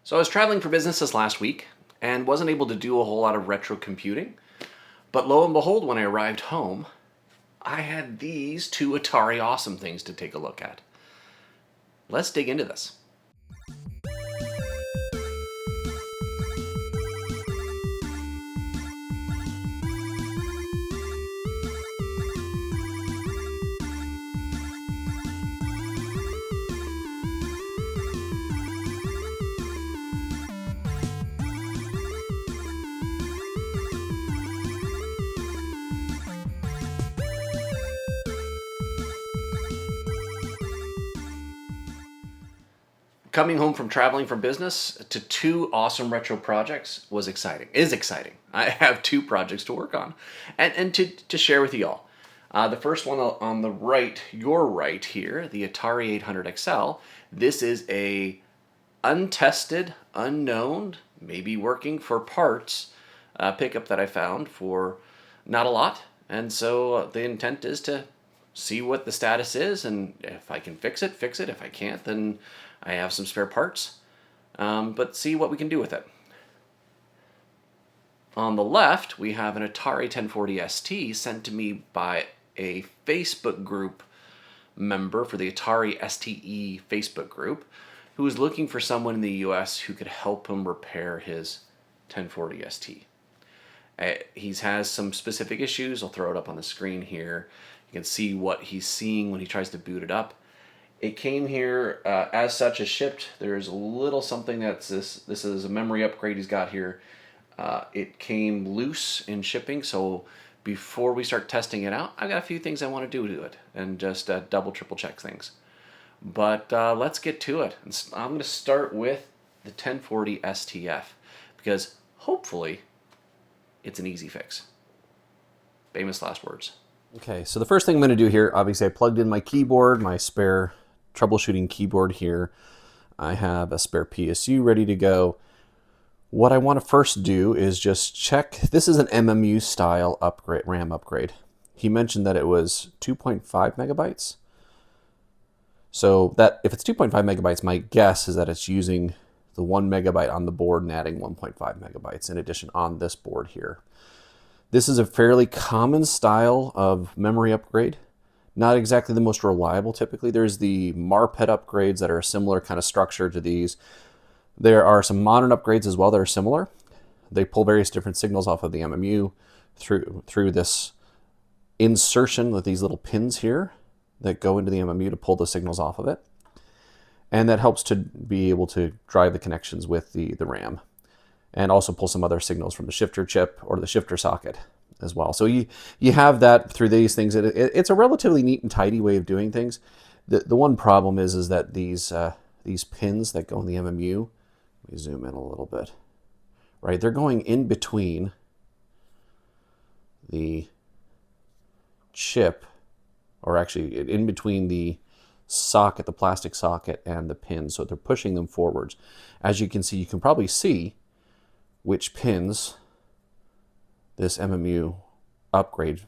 So I was traveling for business this last week and wasn't able to do a whole lot of retro computing. But lo and behold, when I arrived home, I had these two Atari awesome things to take a look at. Let's dig into this. Coming home from traveling for business to two awesome retro projects was exciting. Is exciting. I have two projects to work on and to share with you all. The first one on the right, your right here, the Atari 800 XL. This is a untested, unknown, maybe working for parts pickup that I found for not a lot. And so the intent is to see what the status is, and if I can fix it, fix it. If I can't, then I have some spare parts, but see what we can do with it. On the left, we have an Atari 1040 ST sent to me by a Facebook group member for the Atari STE Facebook group, who was looking for someone in the US who could help him repair his 1040 ST. He has some specific issues. I'll throw it up on the screen here. You can see what he's seeing when he tries to boot it up. It came here as such as shipped. There's a little something that's this is a memory upgrade he's got here. It came loose in shipping, so before we start testing it out, I've got a few things I want to do to it and just double, triple check things. But let's get to it. I'm going to start with the 1040 STF because hopefully it's an easy fix. Famous last words. Okay, so the first thing I'm going to do here, obviously I plugged in my keyboard, my spare troubleshooting keyboard here. I have a spare PSU ready to go. What I want to first do is just check. This is an MMU style upgrade, RAM upgrade. He mentioned that it was 2.5 megabytes. So that if it's 2.5 megabytes, my guess is that it's using the 1 megabyte on the board and adding 1.5 megabytes in addition on this board here. This is a fairly common style of memory upgrade. Not exactly the most reliable typically. There's the MARPET upgrades that are a similar kind of structure to these. There are some modern upgrades as well that are similar. They pull various different signals off of the MMU through this insertion with these little pins here that go into the MMU to pull the signals off of it. And that helps to be able to drive the connections with the RAM. And also pull some other signals from the shifter chip or the shifter socket as well. So you have that through these things. It's a relatively neat and tidy way of doing things. The one problem is that these pins that go in the MMU, let me zoom in a little bit, right? They're going in between the chip, or actually in between the socket, the plastic socket, and the pin. So they're pushing them forwards. As you can see, you can probably see which pins this MMU upgrade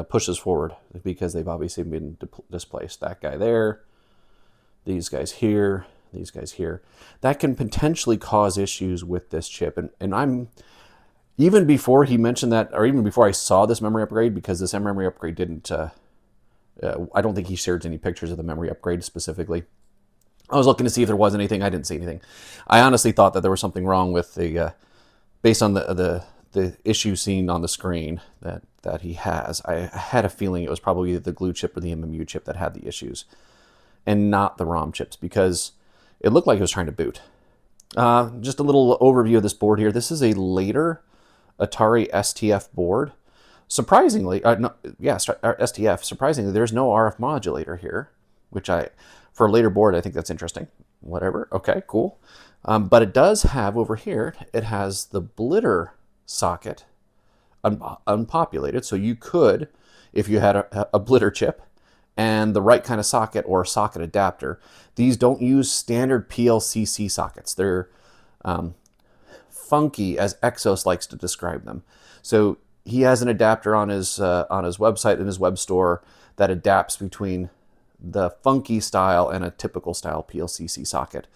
pushes forward because they've obviously been displaced. That guy there, these guys here, these guys here. That can potentially cause issues with this chip. And I'm, even before he mentioned that, or even before I saw this memory upgrade, because this memory upgrade didn't, I don't think he shared any pictures of the memory upgrade specifically. I was looking to see if there was anything. I didn't see anything. I honestly thought that there was something wrong with the, based on the issue seen on the screen that he has. I had a feeling it was probably either the glue chip or the MMU chip that had the issues, and not the ROM chips, because it looked like it was trying to boot. Just a little overview of this board here. This is a later Atari STF board. Surprisingly, STF. Surprisingly, there's no RF modulator here, which for a later board, I think that's interesting. Whatever. Okay, cool. But it does have over here, it has the blitter socket unpopulated. So you could, if you had a blitter chip and the right kind of socket or socket adapter, these don't use standard PLCC sockets. They're funky, as Exos likes to describe them. So he has an adapter on his website and his web store that adapts between the funky style and a typical style PLCC socket.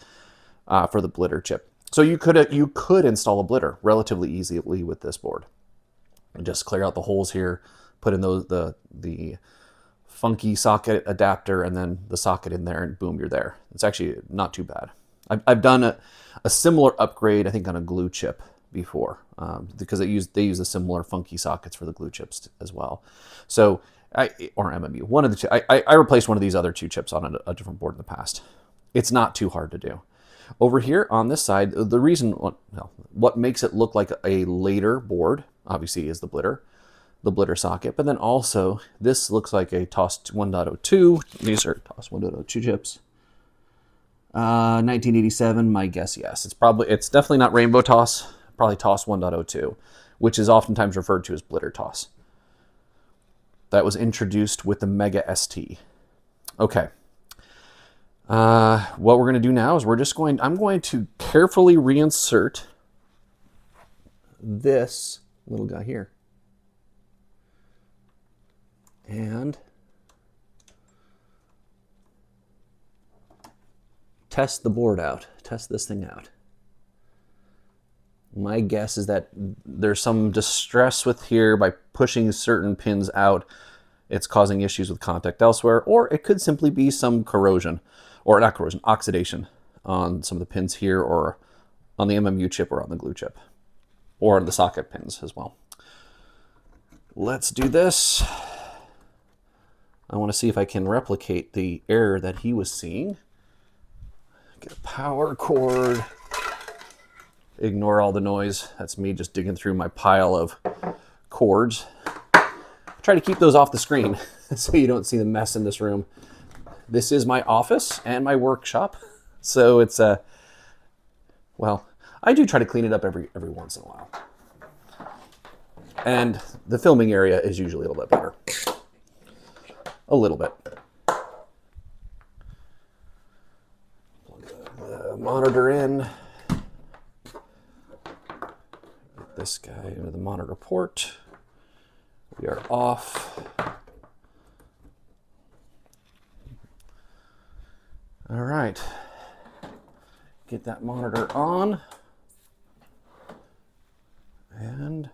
for the blitter chip. So you could install a blitter relatively easily with this board. And just clear out the holes here, put in the funky socket adapter, and then the socket in there, and boom, you're there. It's actually not too bad. I've done a similar upgrade, I think, on a glue chip before, because they use the similar funky sockets for the glue chips as well. So, or MMU, one of the two. I replaced one of these other two chips on a different board in the past. It's not too hard to do. Over here on this side, the reason, what makes it look like a later board, obviously, is the blitter socket, but then also this looks like a TOS 1.02. These are TOS 1.02 chips. 1987, my guess, yes. It's definitely not Rainbow TOS, probably TOS 1.02, which is oftentimes referred to as blitter TOS. That was introduced with the Mega ST. Okay. What we're going to do now is I'm going to carefully reinsert this little guy here. And test the board out, test this thing out. My guess is that there's some distress with here by pushing certain pins out. It's causing issues with contact elsewhere, or it could simply be some corrosion, or not corrosion, oxidation on some of the pins here, or on the MMU chip, or on the glue chip, or on the socket pins as well. Let's do this. I want to see if I can replicate the error that he was seeing. Get a power cord. Ignore all the noise. That's me just digging through my pile of cords. Try to keep those off the screen so you don't see the mess in this room. This is my office and my workshop. So it's well, I do try to clean it up every once in a while. And the filming area is usually a little bit better. A little bit. Plug the monitor in. Get this guy into the monitor port. We are off. All right. Get that monitor on. And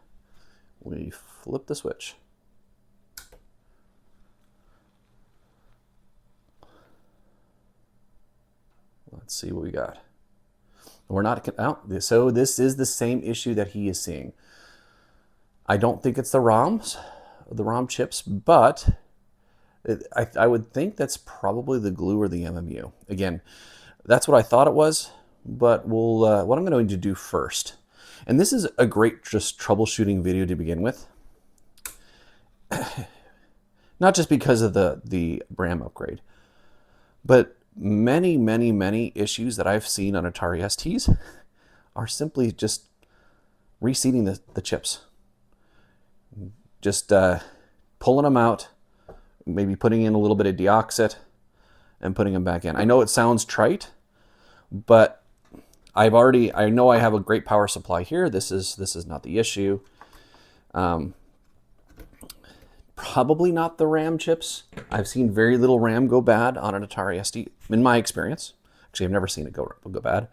we flip the switch. Let's see what we got. We're not out. So this is the same issue that he is seeing. I don't think it's the ROM chips, but I would think that's probably the glue or the MMU. Again, that's what I thought it was, but what I'm going to do first, and this is a great just troubleshooting video to begin with, not just because of the RAM upgrade, but many issues that I've seen on Atari STs are simply just reseating the chips. Just pulling them out, maybe putting in a little bit of deoxit and putting them back in. I know it sounds trite, but I know I have a great power supply here. This is not the issue. Probably not the RAM chips. I've seen very little RAM go bad on an Atari ST, in my experience. Actually, I've never seen it go bad.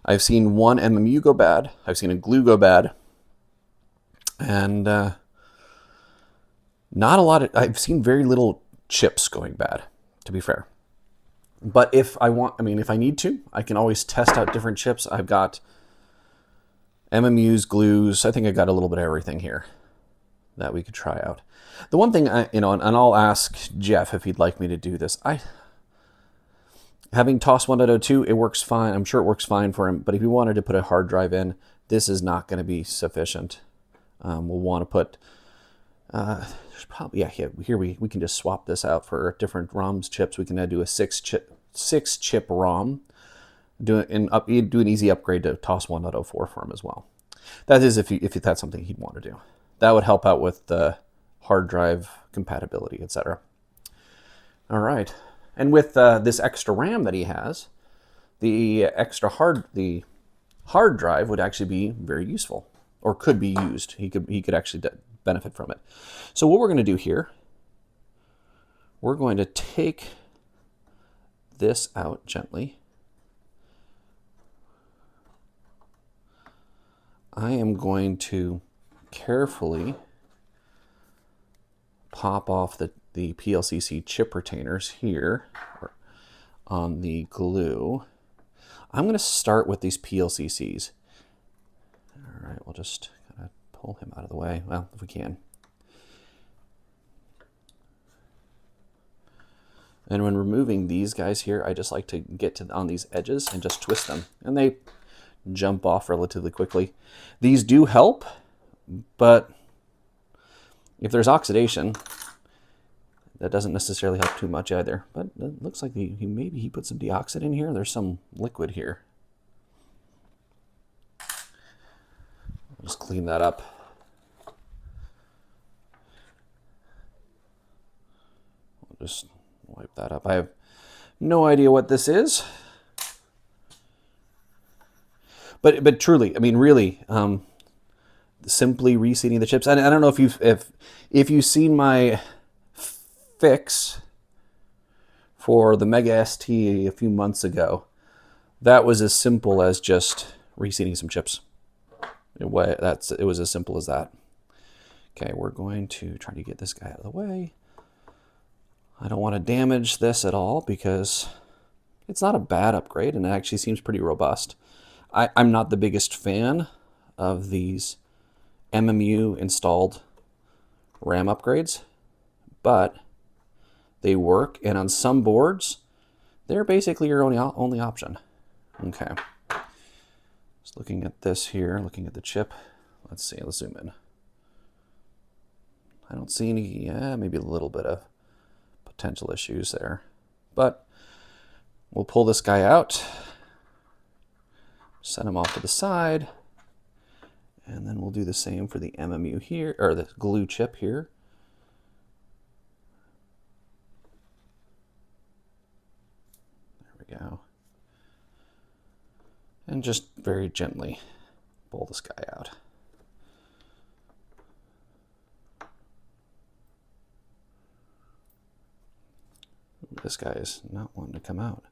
I've seen one MMU go bad. I've seen a glue go bad. And not a lot I've seen very little chips going bad, to be fair. But if I need to, I can always test out different chips. I've got MMUs, glues. I think I got a little bit of everything here that we could try out. The one thing and I'll ask Jeff if he'd like me to do this. Having TOS 1.02, it works fine. I'm sure it works fine for him. But if he wanted to put a hard drive in, this is not going to be sufficient. We'll want to put. There's probably here we can just swap this out for different ROMs chips. We can do a six chip ROM. Do an easy upgrade to TOS 1.04 for him as well. That is if that's something he'd want to do. That would help out with the hard drive compatibility, etc. All right, and with this extra RAM that he has, the hard drive would actually be very useful, or could be used. He could actually benefit from it. So what we're going to do here, we're going to take this out gently. I am going to carefully pop off the PLCC chip retainers here on the glue. I'm going to start with these PLCCs. All right, we'll just kind of pull him out of the way. Well, if we can. And when removing these guys here, I just like to get on these edges and just twist them. And they jump off relatively quickly. These do help, but if there's oxidation, that doesn't necessarily help too much either. But it looks like maybe he put some deoxit in here. There's some liquid here. I'll just clean that up. I'll just wipe that up. I have no idea what this is. But truly, I mean, really, simply reseating the chips. I don't know if you've seen my fix for the Mega ST a few months ago. That was as simple as just reseating some chips. It was as simple as that. Okay, we're going to try to get this guy out of the way. I don't want to damage this at all because it's not a bad upgrade and it actually seems pretty robust. I'm not the biggest fan of these MMU installed RAM upgrades, but they work, and on some boards, they're basically your only option. Okay. Just looking at this here, looking at the chip. Let's see, let's zoom in. I don't see any, maybe a little bit of potential issues there, but we'll pull this guy out. Set them off to the side, and then we'll do the same for the MMU here, or the glue chip here. There we go. And just very gently pull this guy out. This guy is not wanting to come out.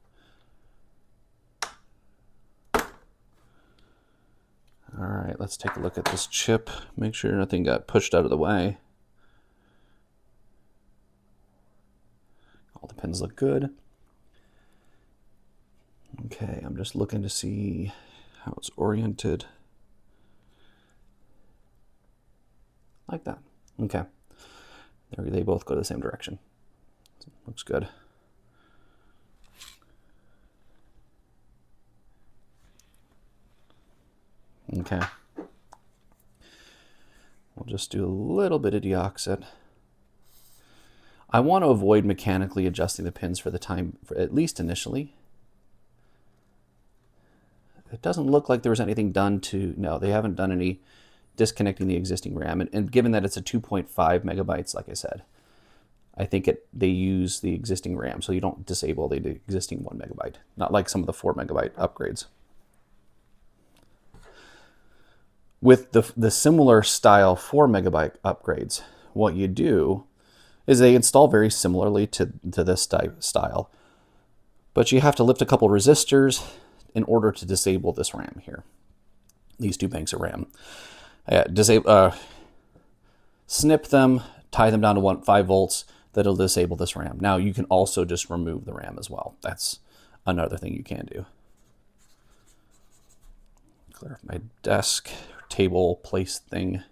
All right, let's take a look at this chip. Make sure nothing got pushed out of the way. All the pins look good. Okay, I'm just looking to see how it's oriented. Like that. Okay. They both go the same direction. Looks good. Okay. We'll just do a little bit of deoxit. I want to avoid mechanically adjusting the pins for at least initially. It doesn't look like there was anything done to, no, they haven't done any disconnecting the existing RAM. And given that it's a 2.5 megabytes, like I said, I think they use the existing RAM, so you don't disable the existing 1 megabyte, not like some of the 4 megabyte upgrades. With the similar style 4 megabyte upgrades, what you do is they install very similarly to this style, but you have to lift a couple resistors in order to disable this RAM here, these 2 banks of RAM. Snip them, tie them down to 5 volts, that'll disable this RAM. Now you can also just remove the RAM as well. That's another thing you can do. Clear my desk, table place thing.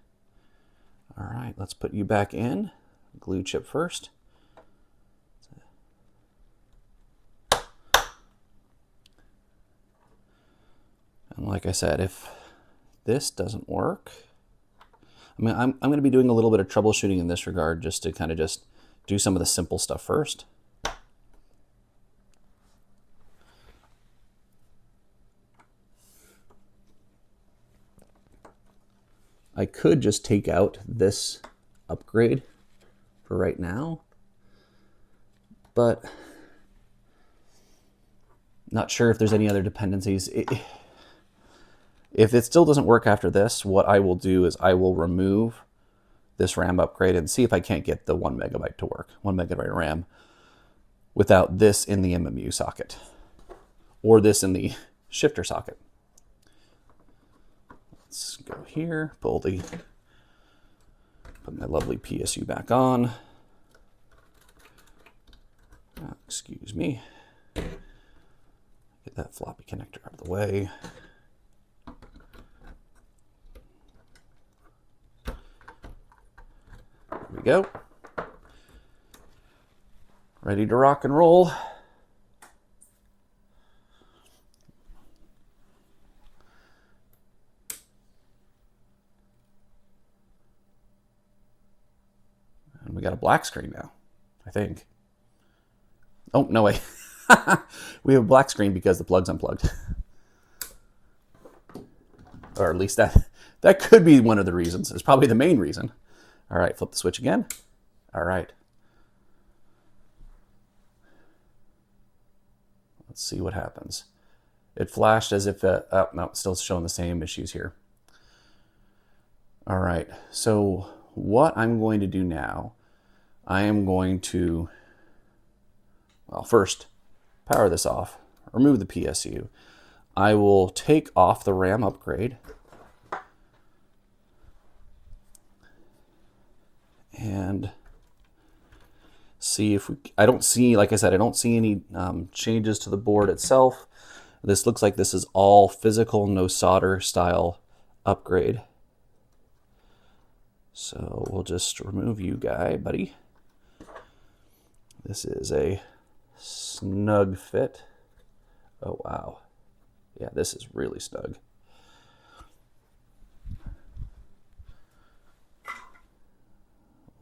All right, let's put you back in. Glue chip first. And like I said, if this doesn't work, I mean, I'm going to be doing a little bit of troubleshooting in this regard just to kind of just do some of the simple stuff first. I could just take out this upgrade for right now, but not sure if there's any other dependencies. If it still doesn't work after this, what I will do is I will remove this RAM upgrade and see if I can't get the 1 megabyte to work, 1 megabyte RAM, without this in the MMU socket or this in the shifter socket. Let's go here, put my lovely PSU back on. Excuse me. Get that floppy connector out of the way. There we go. Ready to rock and roll. And we got a black screen now, I think. Oh, no way. We have a black screen because the plug's unplugged. Or at least that could be one of the reasons. It's probably the main reason. All right, flip the switch again. All right. Let's see what happens. It flashed as if, oh, no, it's still showing the same issues here. All right, so what I'm going to do now, I am going to, well, first, power this off, remove the PSU. I will take off the RAM upgrade. And see if I don't see, like I said, I don't see any changes to the board itself. This looks like this is all physical, no solder style upgrade. So we'll just remove you guy, buddy. This is a snug fit. Oh, wow. Yeah, this is really snug. I'll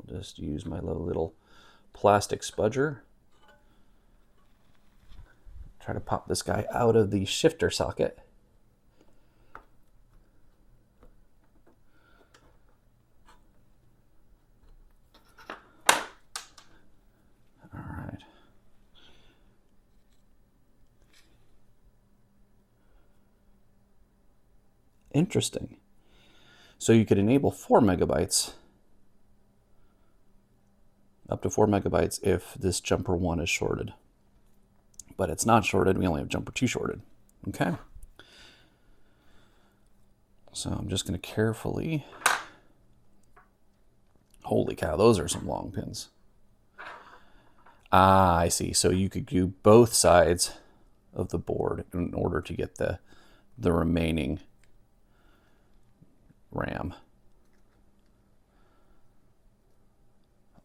just use my little plastic spudger. Try to pop this guy out of the shifter socket. All right. Interesting. So you could enable 4 megabytes, up to 4 megabytes if this jumper 1 is shorted. But it's not shorted, we only have jumper 2 shorted. Okay. So I'm just going to carefully, holy cow, those are some long pins. Ah, I see. So you could do both sides of the board in order to get the remaining RAM.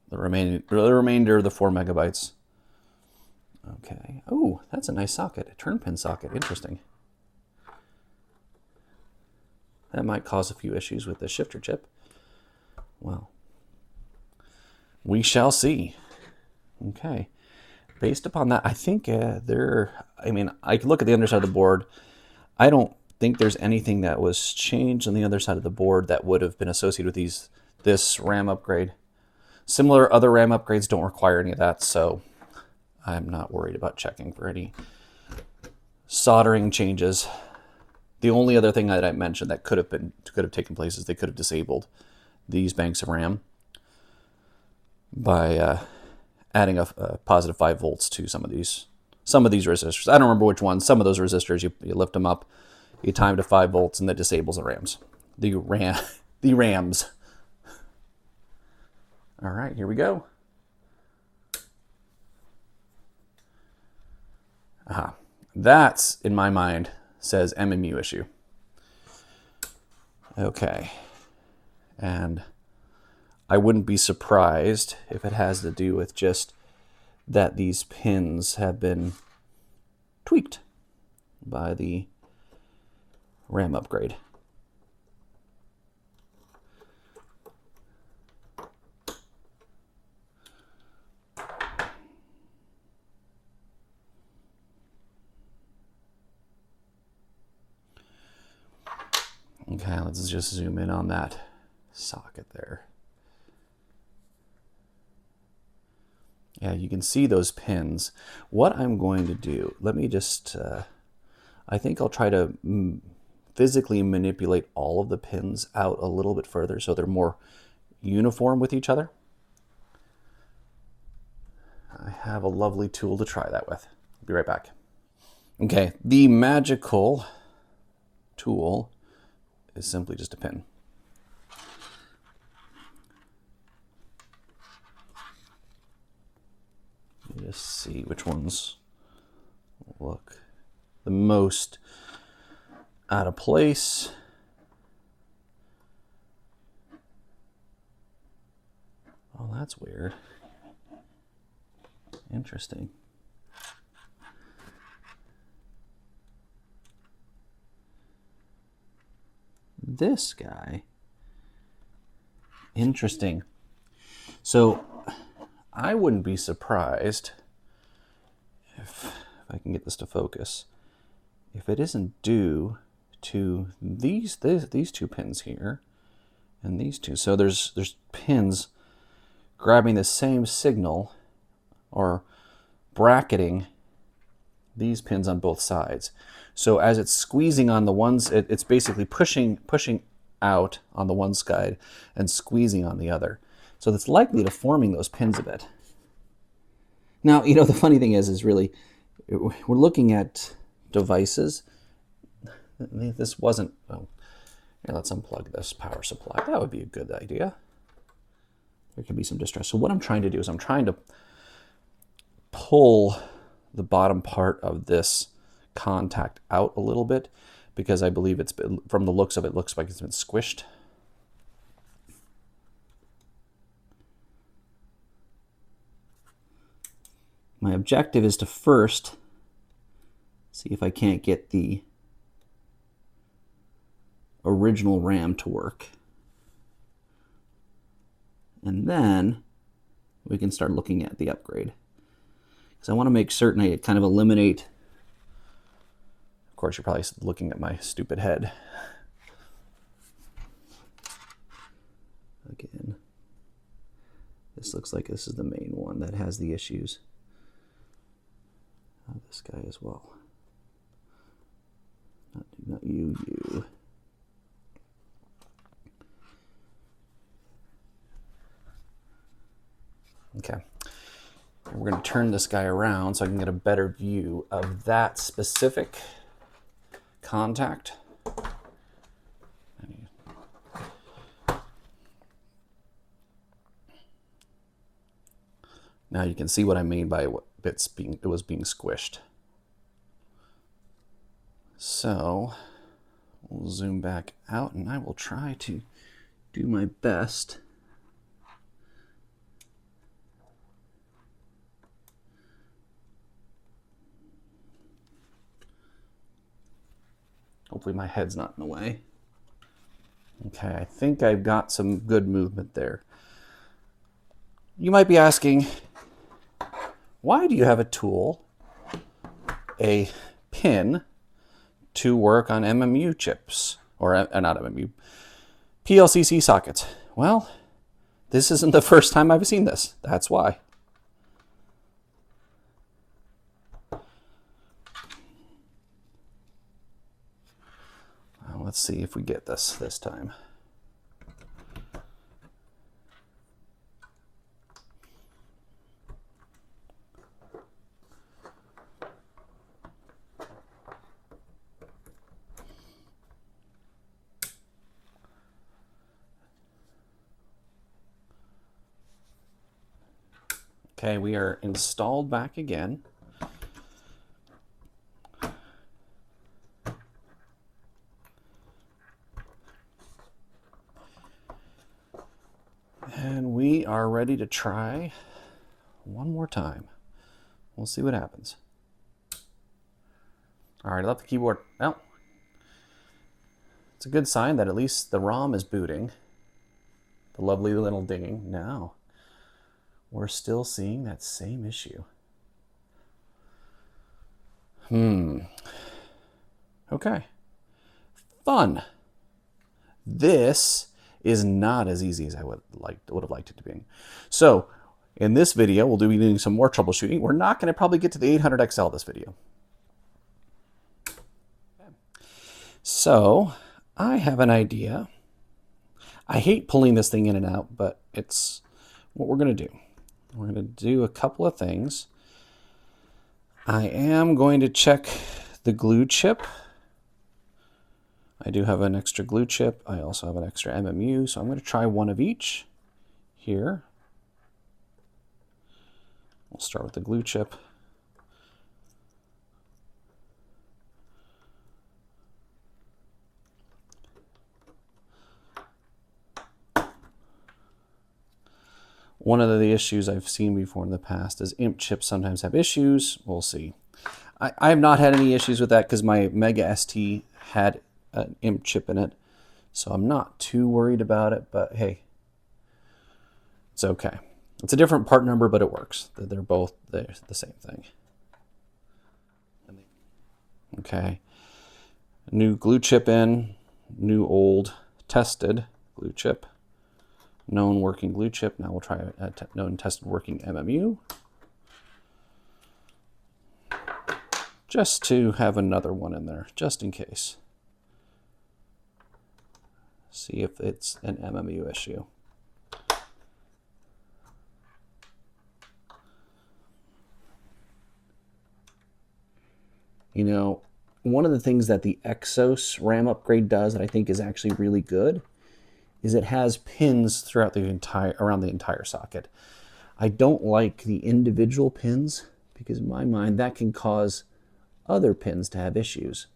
The remainder of the 4 megabytes. Okay. Oh, that's a nice socket. A turn pin socket. Interesting. That might cause a few issues with the shifter chip. Well, we shall see. Okay. Based upon that, I think I could look at the underside of the board. I don't think there's anything that was changed on the other side of the board that would have been associated with this RAM upgrade. Similar other RAM upgrades don't require any of that, so I'm not worried about checking for any soldering changes. The only other thing that I mentioned that could have taken place is they could have disabled these banks of RAM by adding a positive 5 volts to some of these resistors. I don't remember which ones. Some of those resistors, you lift them up, you time to 5 volts, and that disables the RAMs. The RAMs. All right, here we go. Aha. That's, in my mind, says MMU issue. Okay. And I wouldn't be surprised if it has to do with just that these pins have been tweaked by the RAM upgrade. Okay, let's just zoom in on that socket there. Yeah, you can see those pins. What I'm going to do, let me just, I think I'll try to physically manipulate all of the pins out a little bit further so they're more uniform with each other. I have a lovely tool to try that with. I'll be right back. Okay, the magical tool is simply just a pin. Let me just see which ones look the most out of place. Oh, that's weird. Interesting. This guy. Interesting. So I wouldn't be surprised if I can get this to focus, if it isn't due to these two pins here and these two. So there's pins grabbing the same signal or bracketing these pins on both sides. So as it's squeezing on the ones, it's basically pushing out on the one side and squeezing on the other. So that's likely to forming those pins a bit. Now, you know, the funny thing is really, we're looking at devices. This wasn't, oh, yeah, let's unplug this power supply. That would be a good idea. There could be some distress. So what I'm trying to do is I'm trying to pull the bottom part of this contact out a little bit, because I believe it's been, from the looks of it, looks like it's been squished. My objective is to first see if I can't get the original RAM to work. And then we can start looking at the upgrade. Because I want to make certain I kind of eliminate. Of course, you're probably looking at my stupid head. Again, this looks like this is the main one that has the issues. This guy as well. Not you. Okay. We're going to turn this guy around so I can get a better view of that specific contact. Now you can see what I mean by what bits it was being squished. So we'll zoom back out and I will try to do my best hopefully my head's not in the way. Okay, I think I've got some good movement there. You might be asking, why do you have a tool, a pin, to work on MMU chips, or not MMU, PLCC sockets? Well, this isn't the first time I've seen this. That's why. Let's see if we get this time. Okay, we are installed back again. And we are ready to try one more time. We'll see what happens. All right, I left the keyboard. Well, it's a good sign that at least the ROM is booting. The lovely little dinging. Now, we're still seeing that same issue. Okay. Fun. This is not as easy as I would have liked it to be. So, in this video, we'll be doing some more troubleshooting. We're not going to probably get to the 800XL this video. So, I have an idea. I hate pulling this thing in and out, but it's what we're going to do. We're going to do a couple of things. I am going to check the glue chip. I do have an extra glue chip. I also have an extra MMU, so I'm going to try one of each here. We'll start with the glue chip. One of the issues I've seen before in the past is imp chips sometimes have issues. We'll see. I have not had any issues with that because my Mega ST had an imp chip in it. So I'm not too worried about it, but hey, it's okay. It's a different part number, but it works. They're both the same thing. Okay. New glue chip in, new old tested glue chip. Known working glue chip. Now we'll try a known tested working MMU. Just to have another one in there, just in case. See if it's an MMU issue. You know, one of the things that the Exos RAM upgrade does that I think is actually really good is it has pins throughout around the entire socket. I don't like the individual pins because in my mind that can cause other pins to have issues.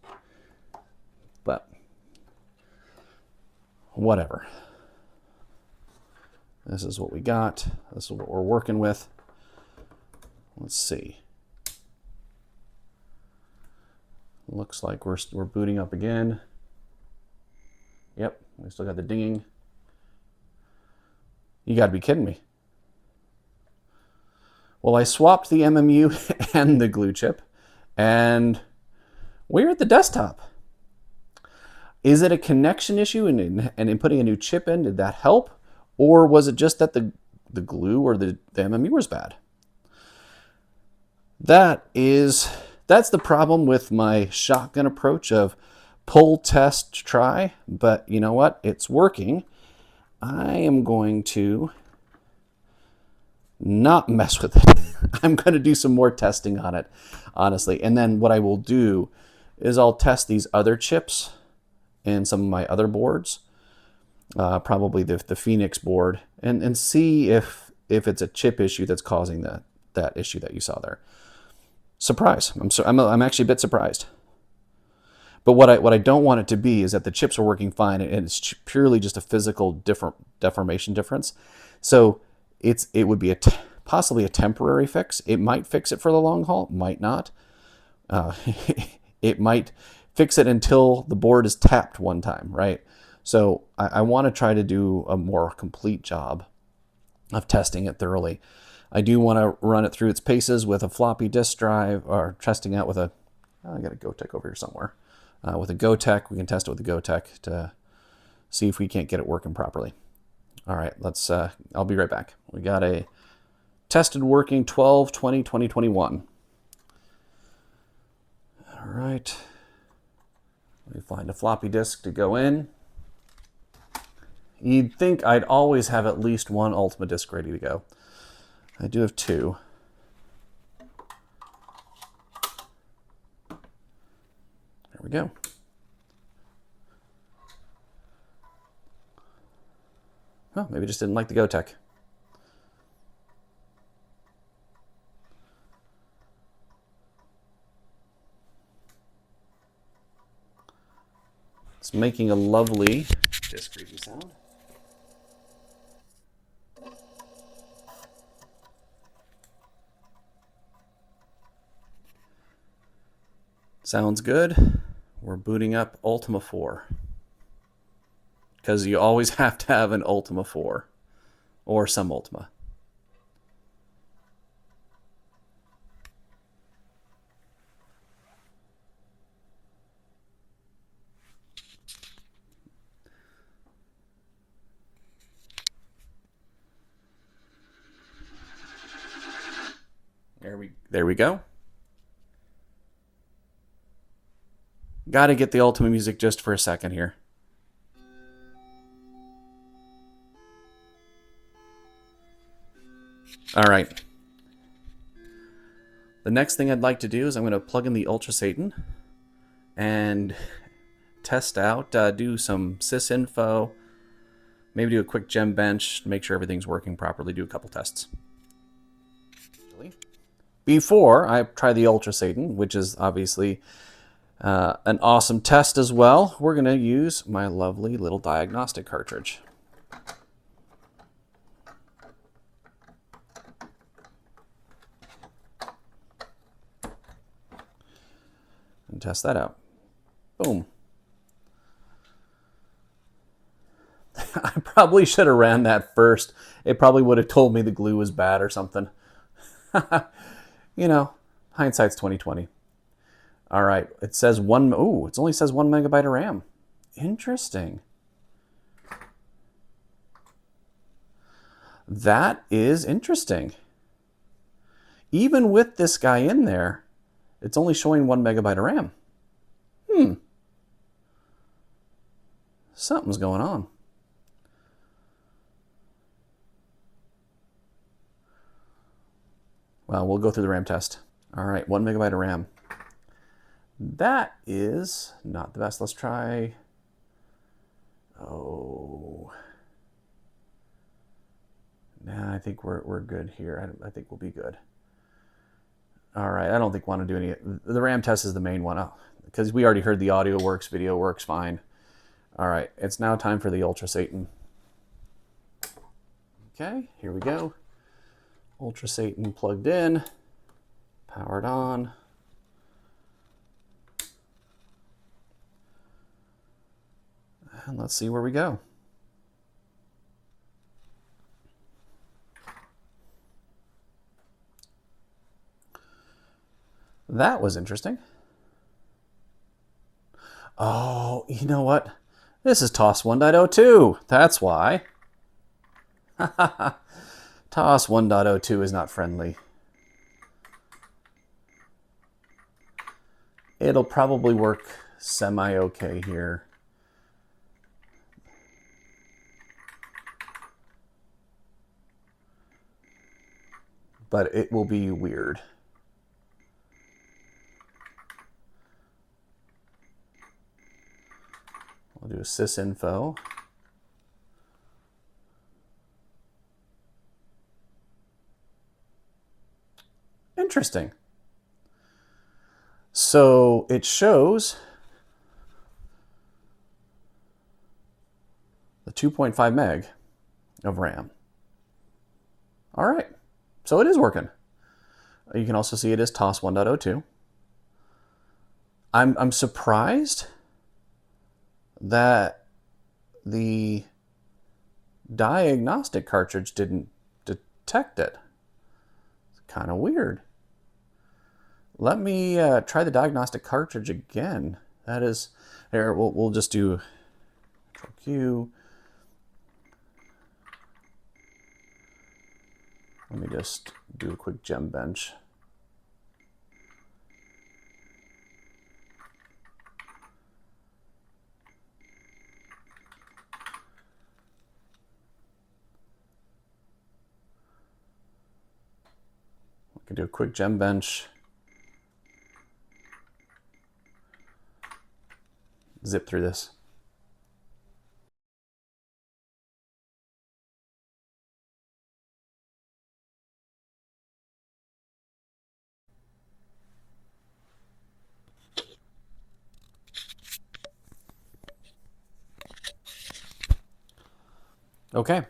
But whatever. This is what we got. This is what we're working with. Let's see. Looks like we're booting up again. Yep, we still got the dinging. You got to be kidding me. Well, I swapped the MMU and the glue chip, and we're at the desktop. Is it a connection issue and in putting a new chip in, did that help? Or was it just that the glue or the MMU was bad? That's the problem with my shotgun approach of pull, test, try. But you know what? It's working. I am going to not mess with it. I'm going to do some more testing on it, honestly. And then what I will do is I'll test these other chips and some of my other boards, probably the Phoenix board, and see if it's a chip issue that's causing that issue that you saw there. Surprise! I'm actually a bit surprised. But what I don't want it to be is that the chips are working fine and it's purely just a physical deformation difference. So it would be possibly a temporary fix. It might fix it for the long haul, might not. It might fix it until the board is tapped one time, right? So I want to try to do a more complete job of testing it thoroughly. I do want to run it through its paces with a floppy disk drive, or testing out with I got a GoTech over here somewhere. With a GoTech, we can test it with a GoTech to see if we can't get it working properly. All right, I'll be right back. We got a tested working 12/20/2021. All right. Let me find a floppy disk to go in. You'd think I'd always have at least one Ultima disk ready to go. I do have two. There we go. Oh, maybe just didn't like the GoTech. It's making a lovely disk reading sound. Sounds good. We're booting up Ultima 4. Because you always have to have an Ultima 4. Or some Ultima. There we go. Got to get the Ultima music just for a second here. All right. The next thing I'd like to do is I'm going to plug in the Ultra Satan and test out, do some sysinfo, maybe do a quick gem bench, make sure everything's working properly, do a couple tests. Before I try the Ultra Satan, which is obviously an awesome test as well, we're going to use my lovely little diagnostic cartridge. And test that out. Boom. I probably should have ran that first. It probably would have told me the glue was bad or something. You know, hindsight's 20/20. All right, it says it only says 1 megabyte of RAM. Interesting. That is interesting. Even with this guy in there, it's only showing 1 megabyte of RAM. Something's going on. Well, we'll go through the RAM test. All right, 1 megabyte of RAM. That is not the best. Let's try. Oh. Nah, I think we're good here. I think we'll be good. All right, I don't think we want to do any. The RAM test is the main one because we already heard the audio works, video works fine. All right, it's now time for the Ultra Satan. Okay, here we go. Ultra Satan plugged in, powered on. And let's see where we go. That was interesting. Oh, you know what? This is TOS 1.02. That's why. TOS 1.02 is not friendly. It'll probably work semi-okay here. But it will be weird. We'll do a sysinfo. Interesting. So it shows the 2.5 meg of RAM. All right. So it is working. You can also see it is TOS 1.02. I'm surprised that the diagnostic cartridge didn't detect it. It's kind of weird. Let me try the diagnostic cartridge again. That is, there. We'll just do Control Q. Let me just do a quick gem bench. We can do a quick gem bench. Zip through this. Okay,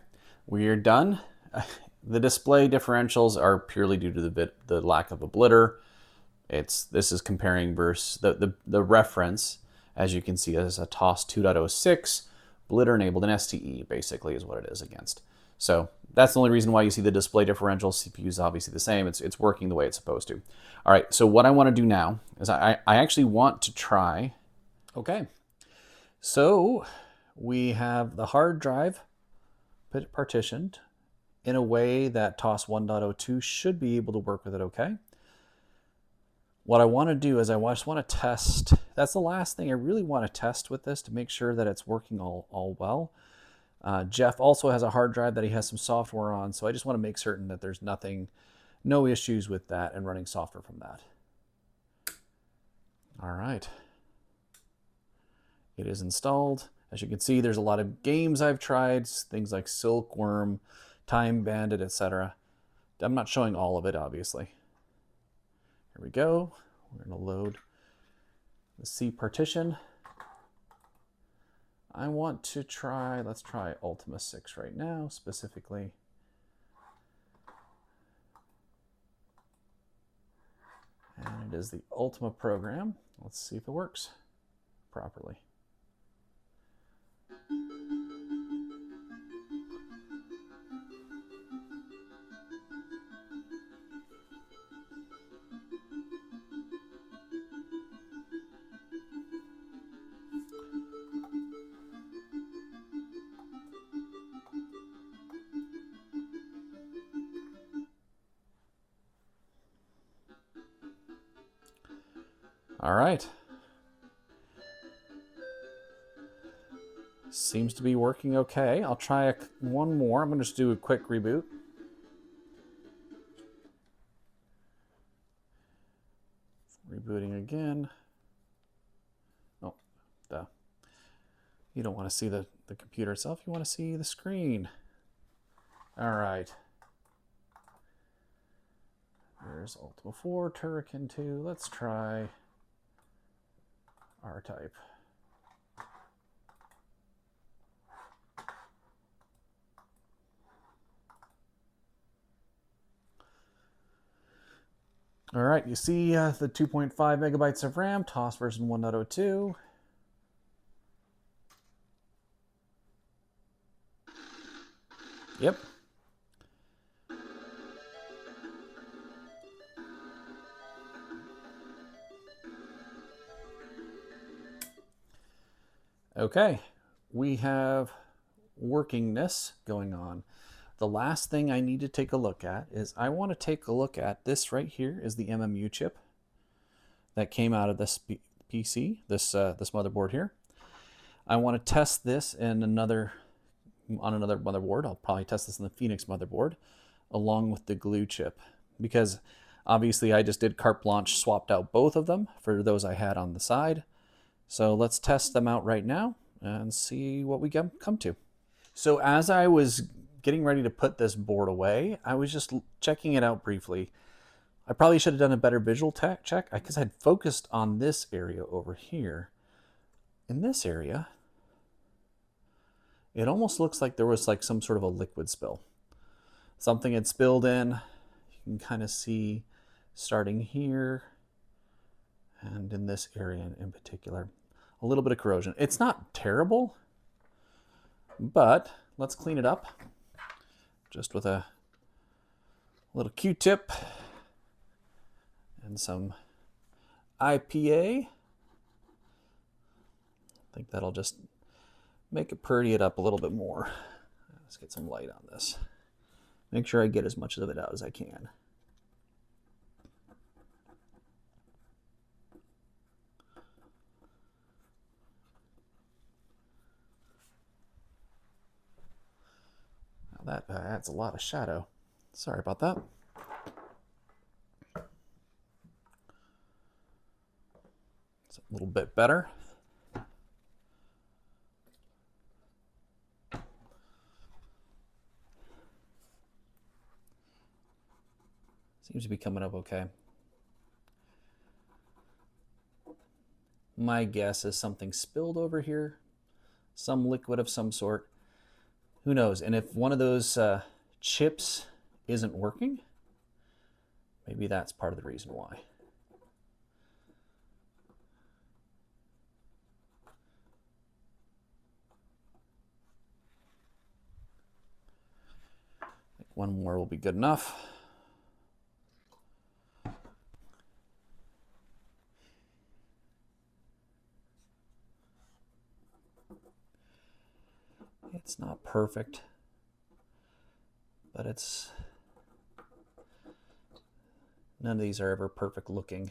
we are done. The display differentials are purely due to the lack of a blitter. This is comparing versus the reference, as you can see, as a TOS 2.06 blitter enabled in STE, basically is what it is against. So that's the only reason why you see the display differential. CPU is obviously the same. It's working the way it's supposed to. All right, so what I want to do now is I actually want to try. Okay, so we have the hard drive partitioned in a way that TOS 1.02 should be able to work with it okay. What I want to do is I just want to test. That's the last thing I really want to test with this to make sure that it's working all well. Jeff also has a hard drive that he has some software on, so I just want to make certain that there's no issues with that and running software from that. All right. It is installed. As you can see, there's a lot of games I've tried, things like Silkworm, Time Bandit, etc. I'm not showing all of it, obviously. Here we go. We're going to load the C partition. I want to try, let's try Ultima VI right now, specifically. And it is the Ultima program. Let's see if it works properly. All right. Seems to be working okay. I'll try one more. I'm going to just do a quick reboot. Rebooting again. Oh, duh. You don't want to see the computer itself. You want to see the screen. All right. There's Ultima 4, Turrican 2. Let's try R-Type. All right, you see the 2.5 megabytes of RAM, TOS version 1.02. Yep. Okay, we have workingness going on. The last thing I need to take a look at is I want to take a look at this right here is the MMU chip that came out of this PC, this motherboard here. I want to test this in on another motherboard. I'll probably test this in the Phoenix motherboard along with the glue chip, because obviously I just did carte blanche, swapped out both of them for those I had on the side. So let's test them out right now and see what we come to. So as I was getting ready to put this board away, I was just checking it out briefly. I probably should have done a better visual check because I'd focused on this area over here. In this area, it almost looks like there was like some sort of a liquid spill. Something had spilled in. You can kind of see starting here and in this area in particular. A little bit of corrosion. It's not terrible, but let's clean it up just with a little Q-tip and some IPA. I think that'll just make it pretty it up a little bit more. Let's get some light on this. Make sure I get as much of it out as I can. Now that adds a lot of shadow. Sorry about that. It's a little bit better. Seems to be coming up okay. My guess is something spilled over here, some liquid of some sort. Who knows? And if one of those chips isn't working, maybe that's part of the reason why. I think one more will be good enough. It's not perfect, but none of these are ever perfect looking.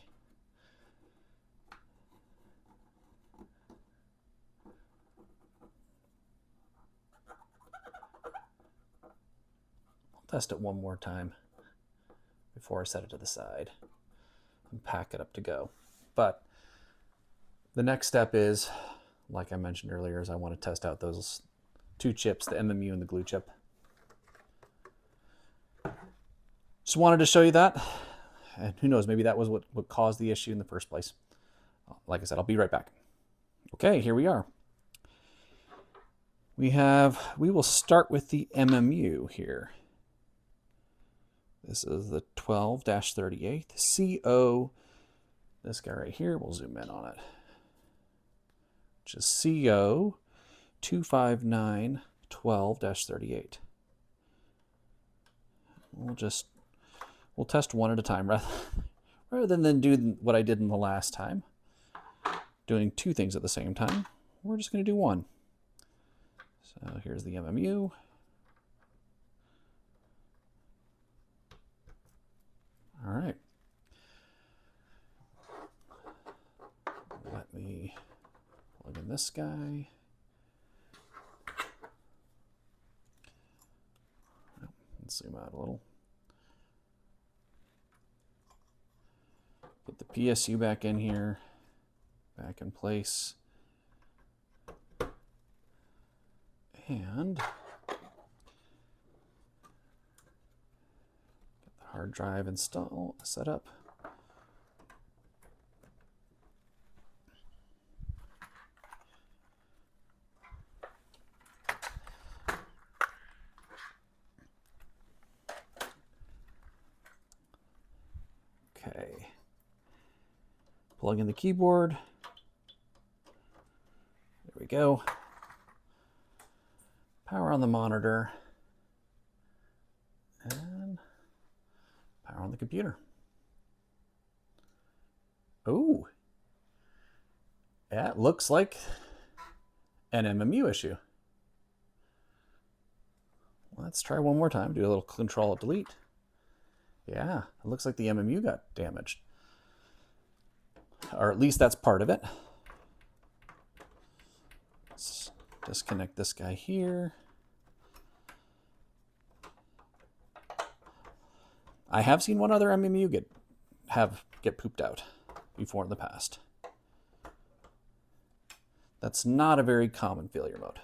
I'll test it one more time before I set it to the side and pack it up to go. But the next step is like I mentioned earlier, is I want to test out those two chips, the MMU and the glue chip. Just wanted to show you that. And who knows, maybe that was what caused the issue in the first place. Like I said, I'll be right back. Okay, here we are. We will start with the MMU here. This is the 12-38 CO. This guy right here, we'll zoom in on it. Which is CO 25912-38. We'll test one at a time rather than do what I did in the last time, doing two things at the same time. We're just going to do one. So here's the MMU. All right. Let me plug in this guy. Let's zoom out a little. Put the PSU back in here, back in place. And get the hard drive set up. Okay. Plug in the keyboard. There we go. Power on the monitor. And power on the computer. Oh, that looks like an MMU issue. Let's try one more time. Do a little Control-Delete. Yeah, it looks like the MMU got damaged. Or at least that's part of it. Let's disconnect this guy here. I have seen one other MMU get pooped out before in the past. That's not a very common failure mode.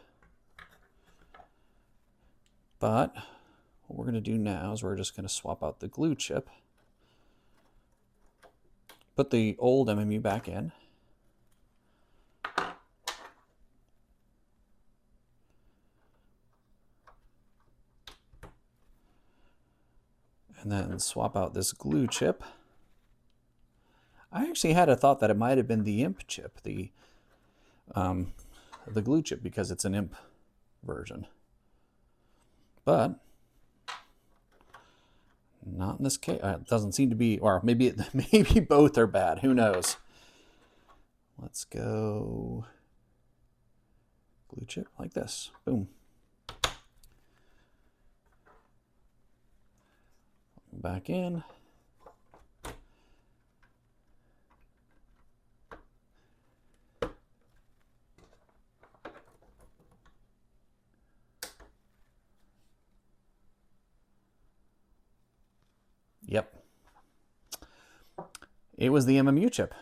But what we're going to do now is we're just going to swap out the glue chip. Put the old MMU back in. And then swap out this glue chip. I actually had a thought that it might have been the IMP chip, the glue chip, because it's an IMP version. But not in this case. It doesn't seem to be, or maybe both are bad. Who knows? Let's go glue chip like this. Boom. Back in. Yep. It was the MMU chip.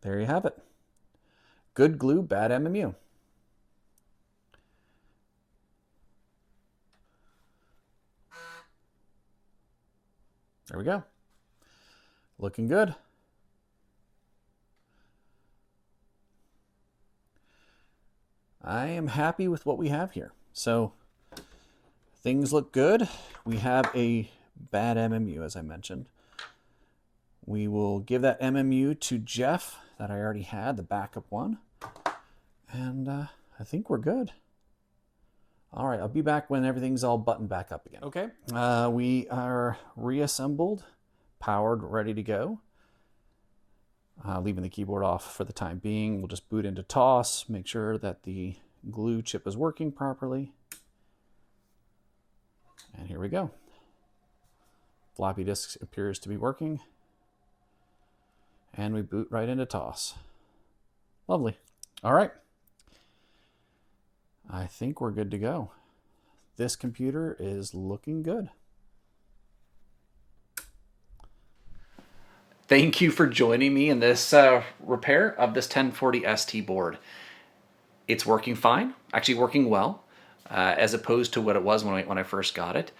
There you have it. Good glue, bad MMU. There we go. Looking good. I am happy with what we have here. So things look good. We have a bad MMU, as I mentioned. We will give that MMU to Jeff that I already had, the backup one. And I think we're good. All right, I'll be back when everything's all buttoned back up again. Okay, we are reassembled, powered, ready to go. Leaving the keyboard off for the time being. We'll just boot into TOS, make sure that the glue chip is working properly. And here we go. Floppy disk appears to be working. And we boot right into TOS. Lovely. All right. I think we're good to go. This computer is looking good. thank you for joining me in this repair of this 1040 ST board. It's working fine, actually working well, as opposed to what it was when I first got it.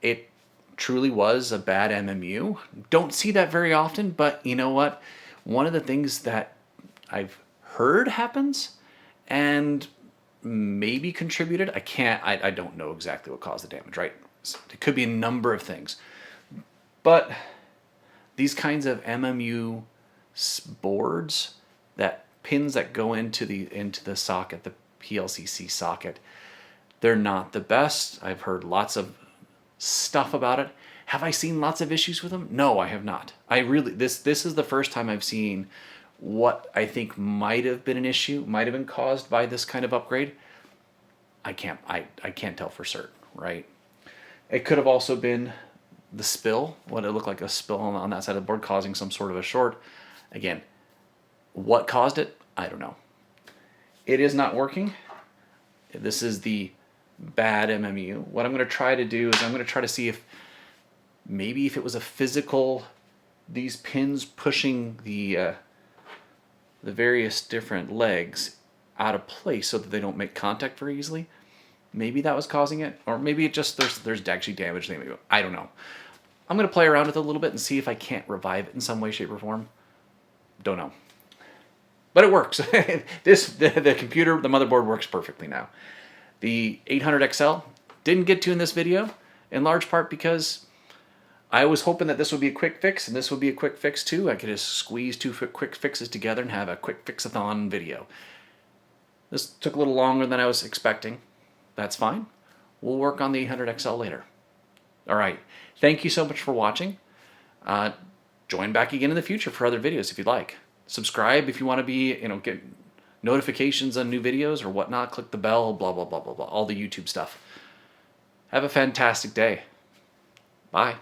It truly was a bad MMU. Don't see that very often, but you know what? One of the things that I've heard happens and maybe contributed, I don't know exactly what caused the damage, right? It could be a number of things. But these kinds of MMU boards, that pins that go into the socket, the PLCC socket, they're not the best. I've heard lots of stuff about it. Have I seen lots of issues with them? No, I have not. This is the first time I've seen what I think might have been an issue, might have been caused by this kind of upgrade. I can't tell for certain, right? It could have also been the spill, what it looked like a spill on that side of the board causing some sort of a short. Again, what caused it? I don't know. It is not working. This is the bad MMU. What I'm going to try to do is I'm going to try to see if maybe if it was a physical, these pins pushing the various different legs out of place so that they don't make contact very easily. Maybe that was causing it, or maybe it just there's actually damage. I don't know. I'm going to play around with it a little bit and see if I can't revive it in some way, shape, or form. Don't know. But it works. The computer, the motherboard works perfectly now. The 800XL didn't get to in this video, in large part because I was hoping that this would be a quick fix, and this would be a quick fix too. I could just squeeze two quick fixes together and have a quick fix-a-thon video. This took a little longer than I was expecting. That's fine. We'll work on the 800XL later. All right. Thank you so much for watching. Join back again in the future for other videos if you'd like. Subscribe if you want to be, get notifications on new videos or whatnot. Click the bell, blah, blah, blah, blah, blah. All the YouTube stuff. Have a fantastic day. Bye.